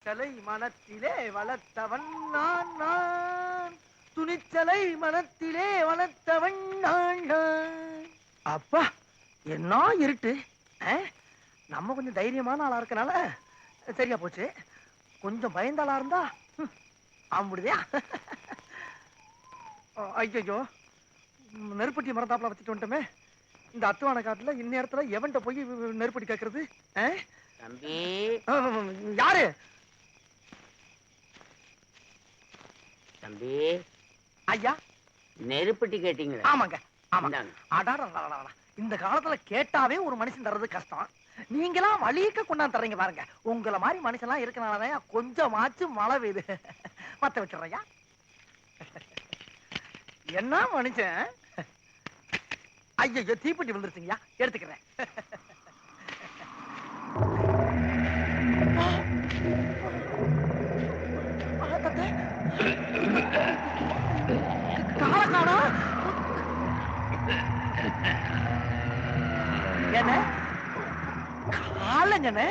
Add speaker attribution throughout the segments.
Speaker 1: துணிச்சலை மனத்திலே வளர்த்தவன் நான் துணிச்சலை மனத்திலே வளர்த்தவன் நான். அப்பா என்ன இருட்டு. நம்ம கொஞ்சம் தைரியமான ஆளா இருக்கனால சரியா போச்சு. கொஞ்சம் பயந்தாளா இருந்தா ஆம்பிடுதியா. ஐயோ நெருப்பட்டி மரத்தாப்புல வச்சுட்டு வந்துட்டோமே. இந்த அத்துவான காட்டுல இந்நேரத்துல எவன்ட்ட போய் நெருப்பட்டி கேட்கறது?
Speaker 2: தம்பி
Speaker 1: யாரு?
Speaker 2: தம்பி
Speaker 1: ஐயா
Speaker 2: நெருப்பட்டி கேட்டீங்களா?
Speaker 1: ஆமாங்க ஆமாங்க. அடாடா இந்த காலத்துல கேட்டாவே ஒரு மனுஷன் தர்றது கஷ்டம். நீங்களாம் வலிக்க கொண்டாந்து தர்றீங்க பாருங்க. உங்களை மாதிரி மனுஷன் எல்லாம் இருக்கனாலதான் கொஞ்சமாச்சும் மழை பெய்யுது. மத்த வச்சிடறையா. என்ன மனுஷன். ஐயோ தீப்பெட்டி விழுந்துருச்சுங்கய்யா, எடுத்துக்கிறேன். காலக்கானா என்ன காலங்கண்ணே.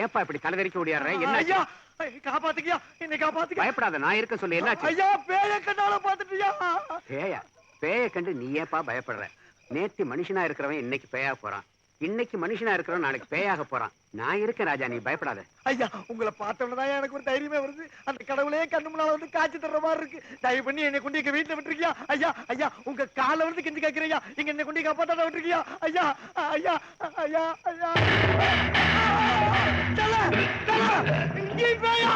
Speaker 3: ஏப்பா இப்படி தலைதறிக்க ஓடியாடுற? என்ன
Speaker 1: ஐயா காப்பாத்துக்கியா, என்னை காப்பாத்துக்க.
Speaker 3: பயப்படாத, நான் இருக்க சொல்லு. என்னாச்சு?
Speaker 1: ஐயா பேய கண்ணால பாத்துட்டியா?
Speaker 3: பேயா? பேய கண்டு நீ ஏப்பா பயப்படுற? நேத்து மனுஷனா இருக்கிறவன் இன்னைக்கு பேயா போறான், இன்னைக்கு மனுஷனா இருக்கிறவன் நாளைக்கு பேயாக போறான். நான் இருக்கேன் ராஜா, நீ பயப்படாத.
Speaker 1: ஐயா உங்களை பார்த்தவனதான் எனக்கு ஒரு தைரியமே வருது. அந்த கடவுளே கண்ணு முன்னால வந்து காட்சி தர்ற மாதிரி இருக்கு. தயவு பண்ணி என்னை கொண்டு எங்க வீட்டுல விட்டுருக்கியா? ஐயா ஐயா உங்க கால வந்து கெஞ்சி கேட்கிறியா, இங்க என்னை கொண்டு காப்பாத்தாட விட்டுருக்கியா? ஐயா ஐயா ஐயா ஐயா இங்கே பேயா.